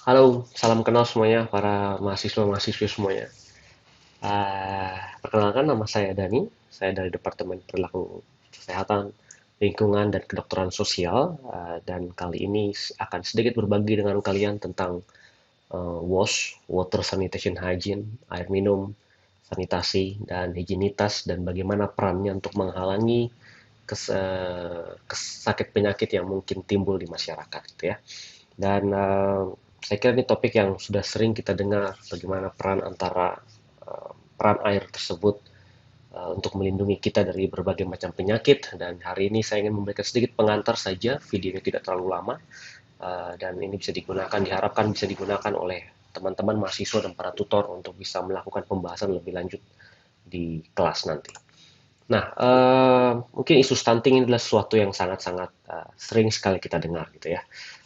Halo, salam kenal semuanya para mahasiswa-mahasiswi semuanya. Perkenalkan nama saya Dani, saya dari Departemen Perilaku Kesehatan, Lingkungan, dan Kedokteran Sosial. Dan kali ini akan sedikit berbagi dengan kalian tentang WASH, Water Sanitation Hygiene, air minum, sanitasi, dan higienitas, dan bagaimana perannya untuk menghalangi sakit penyakit yang mungkin timbul di masyarakat, gitu ya. Dan saya kira ini topik yang sudah sering kita dengar bagaimana peran air tersebut untuk melindungi kita dari berbagai macam penyakit. Dan hari ini saya ingin memberikan sedikit pengantar saja, videonya tidak terlalu lama, dan ini bisa digunakan, diharapkan bisa digunakan oleh teman-teman mahasiswa dan para tutor untuk bisa melakukan pembahasan lebih lanjut di kelas nanti. Nah, mungkin isu stunting ini adalah sesuatu yang sangat-sangat sering sekali kita dengar gitu ya.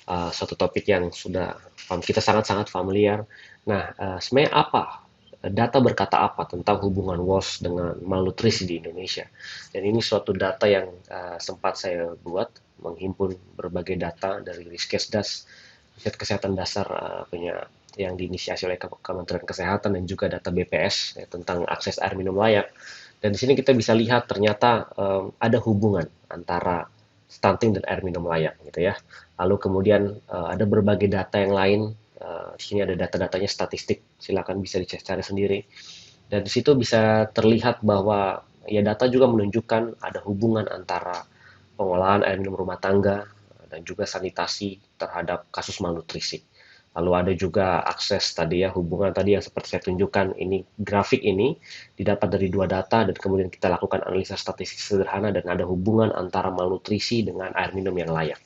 Suatu topik yang sudah kita sangat-sangat familiar. Nah, sebenarnya apa? Data berkata apa tentang hubungan WASH dengan malnutrisi di Indonesia? Dan ini suatu data yang sempat saya buat, menghimpun berbagai data dari Riskesdas, Riset Kesehatan Dasar punya yang diinisiasi oleh Kementerian Kesehatan dan juga data BPS ya, tentang akses air minum layak. Dan di sini kita bisa lihat ternyata ada hubungan antara stunting dan air minum layak gitu ya. Lalu kemudian ada berbagai data yang lain. Di sini ada data-datanya statistik, silakan bisa dicari sendiri. Dan di situ bisa terlihat bahwa ya data juga menunjukkan ada hubungan antara pengolahan air minum rumah tangga dan juga sanitasi terhadap kasus malnutrisi. Lalu ada juga akses tadi ya, hubungan tadi yang seperti saya tunjukkan, ini grafik ini didapat dari dua data dan kemudian kita lakukan analisa statistik sederhana dan ada hubungan antara malnutrisi dengan air minum yang layak.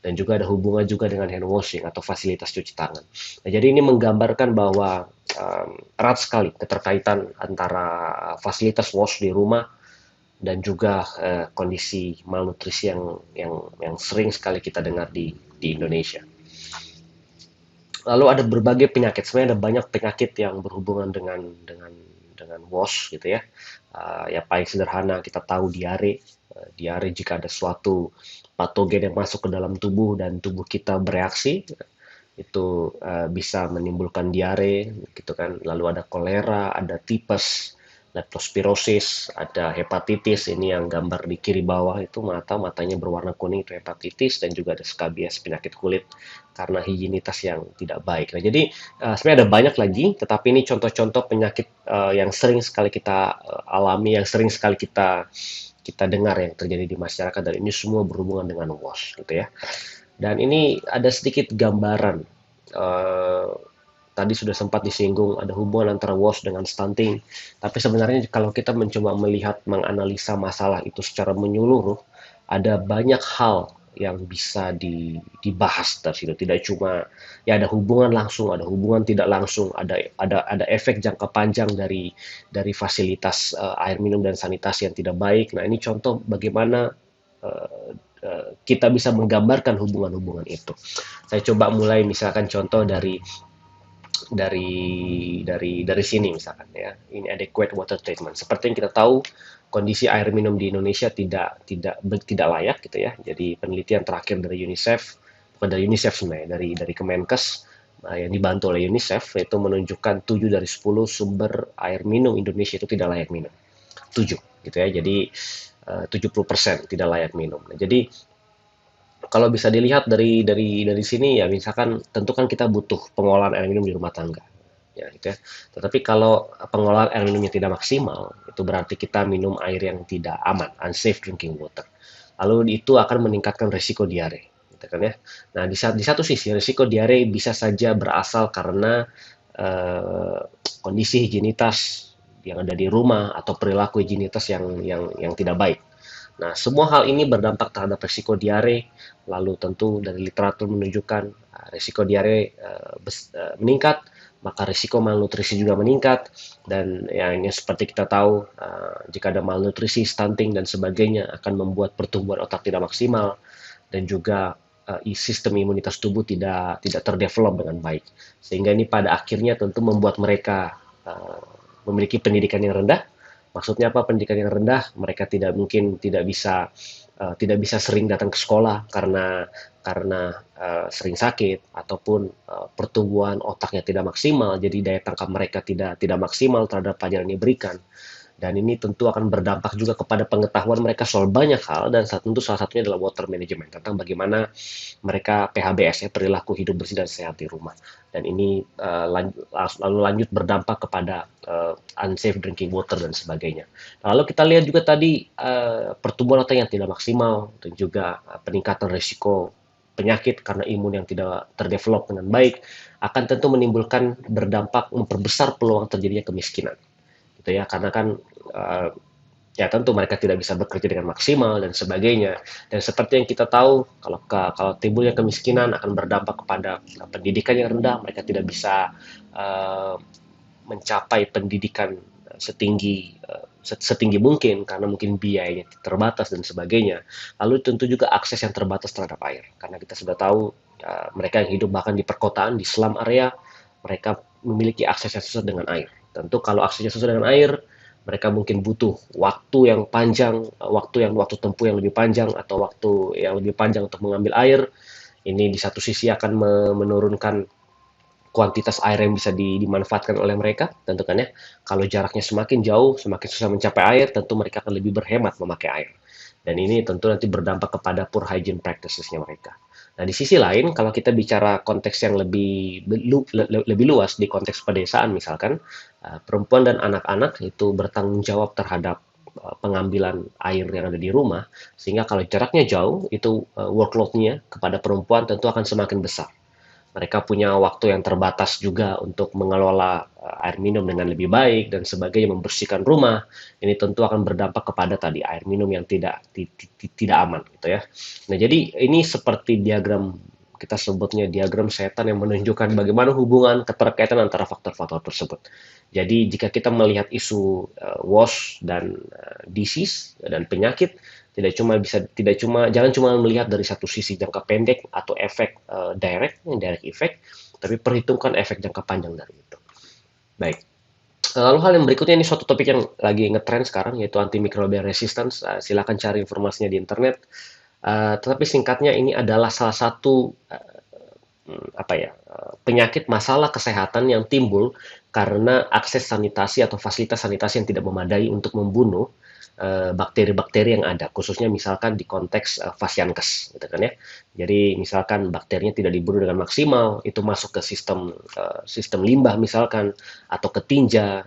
Dan juga ada hubungan juga dengan hand washing atau fasilitas cuci tangan. Nah, jadi ini menggambarkan bahwa erat sekali keterkaitan antara fasilitas wash di rumah dan juga kondisi malnutrisi yang sering sekali kita dengar di Indonesia. Lalu ada berbagai penyakit, sebenarnya ada banyak penyakit yang berhubungan dengan WASH gitu ya. Ya paling sederhana kita tahu diare. Diare jika ada suatu patogen yang masuk ke dalam tubuh dan tubuh kita bereaksi, itu bisa menimbulkan diare gitu kan. Lalu ada kolera, ada tipes, leptospirosis, ada hepatitis, ini yang gambar di kiri bawah itu matanya berwarna kuning itu hepatitis, dan juga ada skabies penyakit kulit karena higienitas yang tidak baik. Nah, jadi sebenarnya ada banyak lagi, tetapi ini contoh-contoh penyakit yang sering sekali kita alami, yang sering sekali kita kita dengar yang terjadi di masyarakat, dan ini semua berhubungan dengan WASH gitu ya. Dan ini ada sedikit gambaran. eh, Tadi sudah sempat disinggung ada hubungan antara WASH dengan stunting. Tapi sebenarnya kalau kita mencoba melihat, menganalisa masalah itu secara menyeluruh, ada banyak hal yang bisa dibahas dari situ. Tidak cuma ya ada hubungan langsung, ada hubungan tidak langsung, ada efek jangka panjang dari fasilitas air minum dan sanitasi yang tidak baik. Nah, ini contoh bagaimana eh, kita bisa menggambarkan hubungan-hubungan itu. Saya coba mulai misalkan contoh dari sini misalkan ya, inadequate water treatment. Seperti yang kita tahu, kondisi air minum di Indonesia tidak layak gitu ya. Jadi penelitian terakhir dari UNICEF, bukan dari UNICEF sebenarnya, dari Kemenkes yang dibantu oleh UNICEF, itu menunjukkan 7 dari 10 sumber air minum Indonesia itu tidak layak minum. 7 gitu ya. Jadi 70% tidak layak minum. Nah, jadi kalau bisa dilihat dari sini ya, misalkan tentu kan kita butuh pengolahan air minum di rumah tangga ya gitu ya. Tetapi kalau pengolahan air minumnya tidak maksimal, itu berarti kita minum air yang tidak aman, unsafe drinking water. Lalu itu akan meningkatkan risiko diare, gitu kan ya. Nah, di satu sisi risiko diare bisa saja berasal karena eh, kondisi higienitas yang ada di rumah atau perilaku higienitas yang tidak baik. Nah, semua hal ini berdampak terhadap risiko diare. Lalu tentu dari literatur menunjukkan risiko diare meningkat, maka risiko malnutrisi juga meningkat. Dan yang ini seperti kita tahu, jika ada malnutrisi, stunting dan sebagainya akan membuat pertumbuhan otak tidak maksimal, dan juga sistem imunitas tubuh tidak tidak terdevelop dengan baik. Sehingga ini pada akhirnya tentu membuat mereka memiliki pendidikan yang rendah. Maksudnya apa pendidikan yang rendah? Mereka tidak bisa tidak bisa sering datang ke sekolah karena sering sakit ataupun pertumbuhan otaknya tidak maksimal, jadi daya tangkap mereka tidak maksimal terhadap pelajaran yang diberikan. Dan ini tentu akan berdampak juga kepada pengetahuan mereka soal banyak hal, dan tentu salah satunya adalah water management, tentang bagaimana mereka PHBS, ya, perilaku hidup bersih dan sehat di rumah. Dan ini lalu lanjut berdampak kepada unsafe drinking water dan sebagainya. Lalu kita lihat juga tadi pertumbuhan otak yang tidak maksimal, dan juga peningkatan risiko penyakit karena imun yang tidak terdevelop dengan baik akan tentu menimbulkan berdampak memperbesar peluang terjadinya kemiskinan, gitu ya, karena kan uh, ya tentu mereka tidak bisa bekerja dengan maksimal dan sebagainya. Dan seperti yang kita tahu, kalau timbulnya kemiskinan akan berdampak kepada pendidikan yang rendah, mereka tidak bisa uh, mencapai pendidikan setinggi mungkin karena mungkin biayanya terbatas dan sebagainya. Lalu tentu juga akses yang terbatas terhadap air, karena kita sudah tahu mereka yang hidup bahkan di perkotaan, di slum area, mereka memiliki akses yang susah dengan air. Tentu kalau aksesnya susah dengan air, mereka mungkin butuh waktu yang panjang, waktu tempuh yang lebih panjang, atau waktu yang lebih panjang untuk mengambil air. Ini di satu sisi akan menurunkan kuantitas air yang bisa dimanfaatkan oleh mereka, tentu kan ya. Kalau jaraknya semakin jauh, semakin susah mencapai air, tentu mereka akan lebih berhemat memakai air. Dan ini tentu nanti berdampak kepada poor hygiene practices-nya mereka. Nah, di sisi lain, kalau kita bicara konteks yang lebih luas, di konteks pedesaan misalkan, perempuan dan anak-anak itu bertanggung jawab terhadap pengambilan air yang ada di rumah, sehingga kalau jaraknya jauh, itu workload-nya kepada perempuan tentu akan semakin besar. Mereka punya waktu yang terbatas juga untuk mengelola air minum dengan lebih baik dan sebagainya, membersihkan rumah. Ini tentu akan berdampak kepada tadi air minum yang tidak aman, gitu ya. Nah, jadi ini seperti diagram, kita sebutnya diagram setan, yang menunjukkan bagaimana hubungan keterkaitan antara faktor-faktor tersebut. Jadi jika kita melihat isu WASH dan disease dan penyakit, jangan cuma melihat dari satu sisi jangka pendek atau efek direct effect, tapi perhitungkan efek jangka panjang dari itu. Baik. Lalu hal yang berikutnya, ini suatu topik yang lagi ngetrend sekarang, yaitu antimicrobial resistance. Silakan cari informasinya di internet. Tetapi singkatnya, ini adalah salah satu penyakit, masalah kesehatan yang timbul karena akses sanitasi atau fasilitas sanitasi yang tidak memadai untuk membunuh bakteri-bakteri yang ada, khususnya misalkan di konteks Fasiankes, gitu kan ya. Jadi misalkan bakterinya tidak dibunuh dengan maksimal, itu masuk ke sistem limbah misalkan, atau ke tinja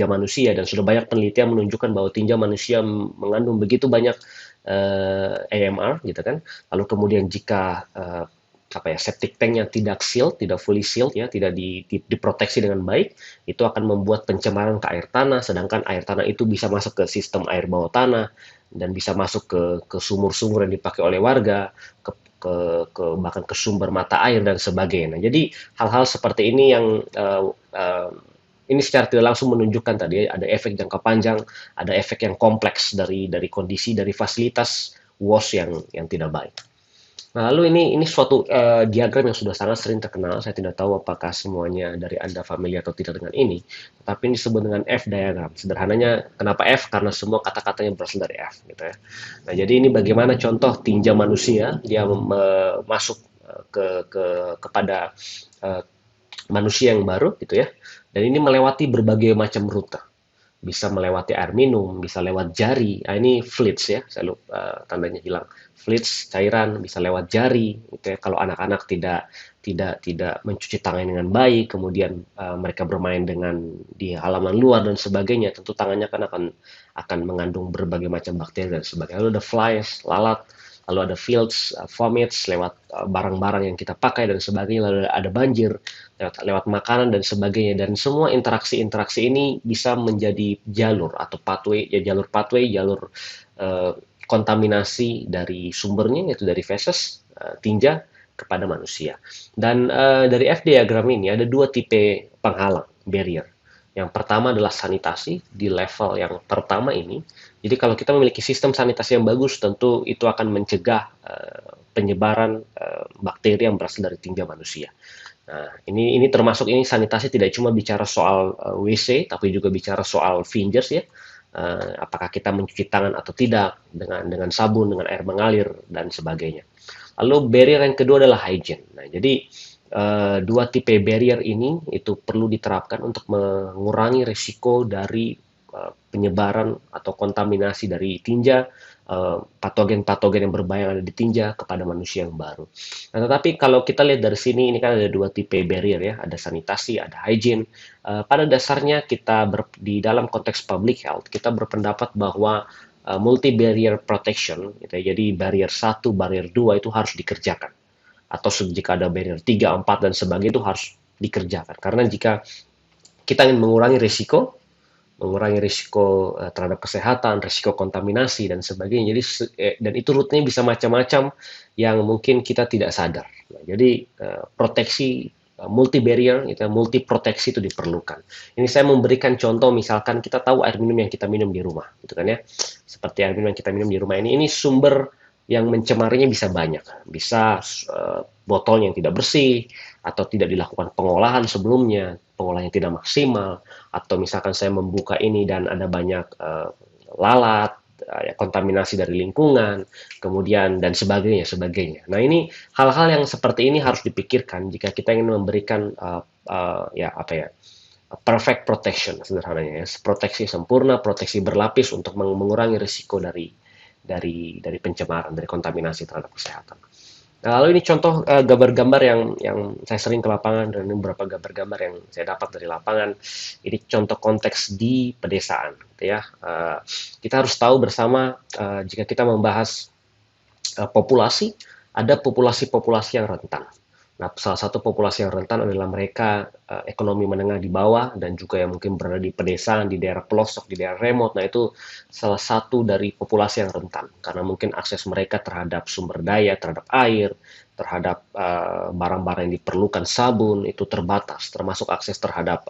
manusia, dan sudah banyak penelitian menunjukkan bahwa tinja manusia mengandung begitu banyak AMR, gitu kan. Lalu kemudian jika septic tanknya tidak fully sealed, ya, tidak diproteksi dengan baik, itu akan membuat pencemaran ke air tanah, sedangkan air tanah itu bisa masuk ke sistem air bawah tanah dan bisa masuk ke sumur-sumur yang dipakai oleh warga, bahkan ke sumber mata air dan sebagainya. Nah, jadi hal-hal seperti ini yang ini secara tidak langsung menunjukkan tadi ada efek jangka panjang, ada efek yang kompleks dari kondisi, dari fasilitas WASH yang tidak baik. Nah, lalu ini suatu diagram yang sudah sangat sering terkenal. Saya tidak tahu apakah semuanya dari Anda familiar atau tidak dengan ini, tetapi ini disebut dengan F diagram. Sederhananya, kenapa F? Karena semua kata-katanya berasal dari F, gitu ya. Nah, jadi ini bagaimana contoh tinja manusia, dia masuk kepada manusia yang baru, gitu ya. Dan ini melewati berbagai macam rute. Bisa melewati air minum, bisa lewat jari. Nah, ini fluids, ya, saya lupa tandanya hilang. Fluids, cairan, bisa lewat jari, gitu ya. Kalau anak-anak tidak mencuci tangan dengan baik, kemudian mereka bermain di halaman luar dan sebagainya, tentu tangannya akan mengandung berbagai macam bakteri dan sebagainya. Lalu ada flies, lalat, lalu ada fields, vomits lewat barang-barang yang kita pakai dan sebagainya, lalu ada banjir lewat makanan dan sebagainya, dan semua interaksi-interaksi ini bisa menjadi jalur atau pathway, jalur kontaminasi dari sumbernya, yaitu dari feses, tinja kepada manusia. Dan dari F diagram ini ada dua tipe penghalang, barrier. Yang pertama adalah sanitasi di level yang pertama ini. Jadi kalau kita memiliki sistem sanitasi yang bagus, tentu itu akan mencegah penyebaran bakteri yang berasal dari tinja manusia. Nah, ini termasuk, ini sanitasi tidak cuma bicara soal WC, tapi juga bicara soal fingers, ya. apakah kita mencuci tangan atau tidak dengan sabun, dengan air mengalir dan sebagainya. Lalu barrier yang kedua adalah hygiene. Nah, jadi dua tipe barrier ini itu perlu diterapkan untuk mengurangi risiko dari penyebaran atau kontaminasi dari tinja, patogen-patogen yang berbahaya yang ada di tinja kepada manusia yang baru. Nah, tetapi kalau kita lihat dari sini, ini kan ada dua tipe barrier ya, ada sanitasi, ada hygiene. Pada dasarnya kita di dalam konteks public health, kita berpendapat bahwa multi barrier protection, gitu ya, jadi barrier 1, barrier 2 itu harus dikerjakan. Atau jika ada barrier 3, 4, dan sebagainya itu harus dikerjakan. Karena jika kita ingin mengurangi risiko terhadap kesehatan, risiko kontaminasi dan sebagainya. Jadi dan itu rutenya bisa macam-macam yang mungkin kita tidak sadar. Nah, jadi proteksi multi barrier, multi proteksi itu diperlukan. Ini saya memberikan contoh, misalkan kita tahu air minum yang kita minum di rumah, gitu kan ya. Seperti air minum yang kita minum di rumah ini sumber yang mencemarinya bisa banyak, bisa botol yang tidak bersih atau tidak dilakukan pengolahan sebelumnya, pengolahan yang tidak maksimal, atau misalkan saya membuka ini dan ada banyak lalat, ya, kontaminasi dari lingkungan, kemudian dan sebagainya. Nah, ini hal-hal yang seperti ini harus dipikirkan jika kita ingin memberikan perfect protection sederhananya ya, proteksi sempurna, proteksi berlapis untuk mengurangi risiko dari pencemaran, dari kontaminasi terhadap kesehatan. Nah, lalu ini contoh gambar-gambar yang saya sering ke lapangan, dan ini beberapa gambar-gambar yang saya dapat dari lapangan. Ini contoh konteks di pedesaan, gitu ya. Kita harus tahu bersama jika kita membahas populasi, ada populasi-populasi yang rentan. Nah, salah satu populasi yang rentan adalah mereka ekonomi menengah di bawah dan juga yang mungkin berada di pedesaan, di daerah pelosok, di daerah remote. Nah, itu salah satu dari populasi yang rentan karena mungkin akses mereka terhadap sumber daya, terhadap air, terhadap barang-barang yang diperlukan, sabun, itu terbatas, termasuk akses terhadap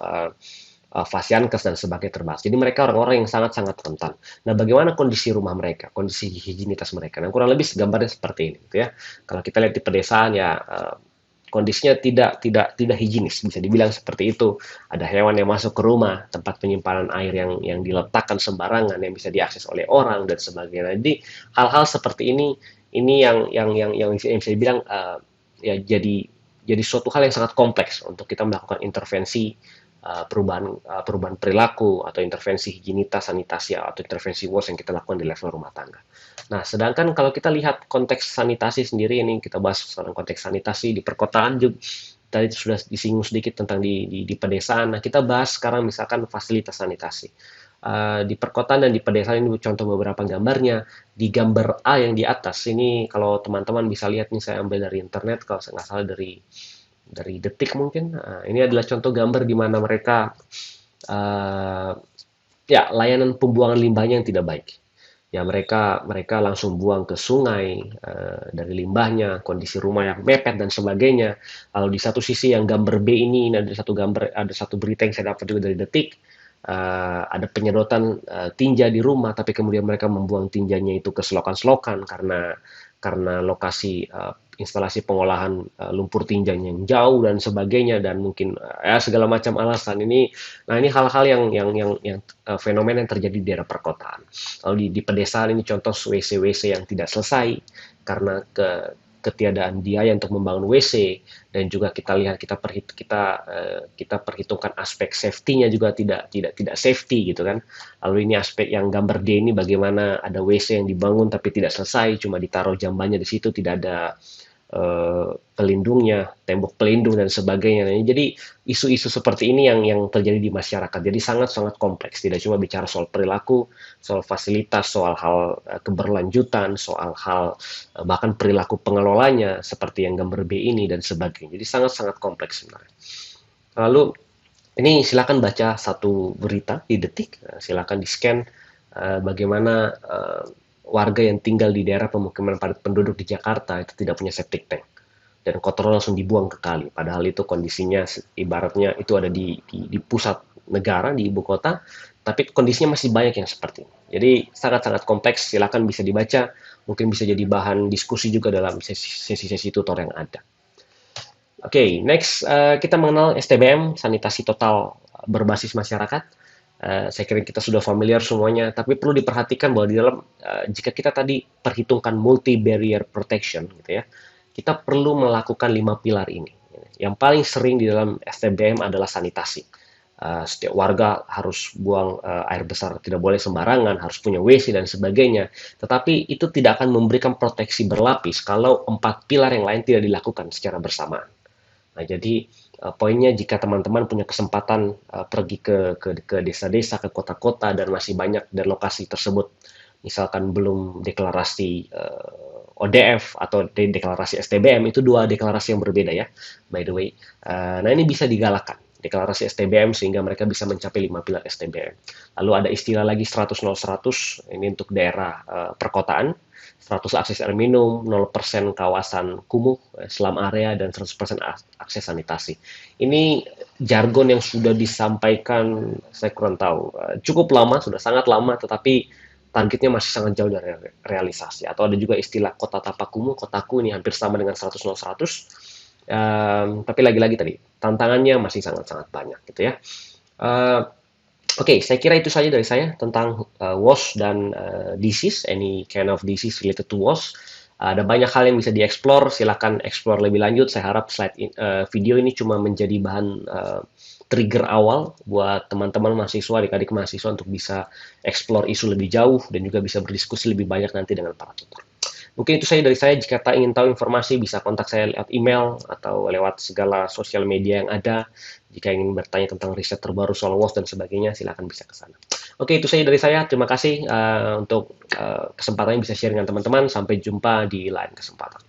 fasiankes dan sebagainya terbatas. Jadi mereka orang-orang yang sangat-sangat rentan. Nah, bagaimana kondisi rumah mereka, kondisi higienitas mereka? Nah, kurang lebih gambarnya seperti ini, gitu ya. Kalau kita lihat di pedesaan ya kondisinya tidak higienis, bisa dibilang seperti itu. Ada hewan yang masuk ke rumah, tempat penyimpanan air yang diletakkan sembarangan, yang bisa diakses oleh orang dan sebagainya. Jadi hal-hal seperti ini yang bisa dibilang ya jadi suatu hal yang sangat kompleks untuk kita melakukan intervensi perubahan perilaku atau intervensi higienitas, sanitasi atau intervensi WOS yang kita lakukan di level rumah tangga. Nah, sedangkan kalau kita lihat konteks sanitasi sendiri, ini kita bahas tentang konteks sanitasi di perkotaan juga, tadi sudah disinggung sedikit tentang di pedesaan. Nah, kita bahas sekarang misalkan fasilitas sanitasi. Di perkotaan dan di pedesaan ini contoh beberapa gambarnya. Di gambar A yang di atas ini, kalau teman-teman bisa lihat nih, saya ambil dari internet, kalau nggak salah dari Detik mungkin. Nah, ini adalah contoh gambar di mana mereka ya layanan pembuangan limbahnya yang tidak baik. Ya mereka langsung buang ke sungai dari limbahnya, kondisi rumah yang mepet dan sebagainya. Lalu di satu sisi yang gambar B ini ada satu berita yang saya dapat juga dari Detik. Ada penyedotan tinja di rumah, tapi kemudian mereka membuang tinjanya itu ke selokan-selokan karena lokasi instalasi pengolahan lumpur tinjanya yang jauh dan sebagainya, dan mungkin segala macam alasan ini. Nah, ini hal-hal yang fenomena yang terjadi di daerah perkotaan. Lalu di pedesaan ini contoh WC yang tidak selesai karena ketiadaan biaya untuk membangun WC, dan juga kita lihat kita perhitungkan aspek safety-nya juga tidak safety gitu kan. Lalu ini aspek yang gambar D ini bagaimana ada WC yang dibangun tapi tidak selesai, cuma ditaruh jambannya di situ, tidak ada pelindungnya, tembok pelindung dan sebagainya. Nah, jadi isu-isu seperti ini yang terjadi di masyarakat. Jadi sangat-sangat kompleks. Tidak cuma bicara soal perilaku, soal fasilitas, soal hal keberlanjutan, soal hal bahkan perilaku pengelolanya seperti yang gambar B ini dan sebagainya. Jadi sangat-sangat kompleks sebenarnya. Lalu ini silakan baca satu berita di Detik. Silakan di-scan bagaimana warga yang tinggal di daerah pemukiman padat penduduk di Jakarta itu tidak punya septic tank dan kotoran langsung dibuang ke kali. Padahal itu kondisinya ibaratnya itu ada di pusat negara, di ibu kota, tapi kondisinya masih banyak yang seperti ini. Jadi sangat-sangat kompleks. Silakan bisa dibaca, mungkin bisa jadi bahan diskusi juga dalam sesi-sesi tutor yang ada. Oke, next kita mengenal STBM, sanitasi total berbasis masyarakat. Saya kira kita sudah familiar semuanya, tapi perlu diperhatikan bahwa di dalam jika kita tadi perhitungkan multi barrier protection, gitu ya, kita perlu melakukan 5 pilar ini. Yang paling sering di dalam STBM adalah sanitasi. Setiap warga harus buang air besar, tidak boleh sembarangan, harus punya WC dan sebagainya. Tetapi itu tidak akan memberikan proteksi berlapis kalau 4 pilar yang lain tidak dilakukan secara bersamaan. Nah, jadi poinnya jika teman-teman punya kesempatan pergi ke desa-desa, ke kota-kota dan masih banyak dari lokasi tersebut, misalkan belum deklarasi ODF atau deklarasi STBM, itu dua deklarasi yang berbeda ya, by the way. Nah, ini bisa digalakan deklarasi STBM sehingga mereka bisa mencapai 5 pilar STBM. Lalu ada istilah lagi 100-0-100, ini untuk daerah perkotaan, 100 akses air minum, 0% kawasan kumuh, selam area, dan 100% akses sanitasi. Ini jargon yang sudah disampaikan, saya kurang tahu, cukup lama, sudah sangat lama, tetapi targetnya masih sangat jauh dari realisasi. Atau ada juga istilah kota tapak kumuh, kotaku, ini hampir sama dengan 100-0-100. Tapi lagi-lagi tadi, tantangannya masih sangat-sangat banyak gitu ya. Oke, saya kira itu saja dari saya tentang WOS dan disease, any kind of disease related to WOS. Ada banyak hal yang bisa dieksplor, silahkan eksplor lebih lanjut. Saya harap video ini cuma menjadi bahan trigger awal buat teman-teman mahasiswa, adik-adik mahasiswa untuk bisa eksplor isu lebih jauh dan juga bisa berdiskusi lebih banyak nanti dengan para tutor. Mungkin itu saja dari saya. Jika tak ingin tahu informasi, bisa kontak saya lewat email atau lewat segala sosial media yang ada. Jika ingin bertanya tentang riset terbaru soal WOS dan sebagainya, silakan bisa ke sana. Oke, itu saja dari saya. Terima kasih untuk kesempatannya bisa share dengan teman-teman. Sampai jumpa di lain kesempatan.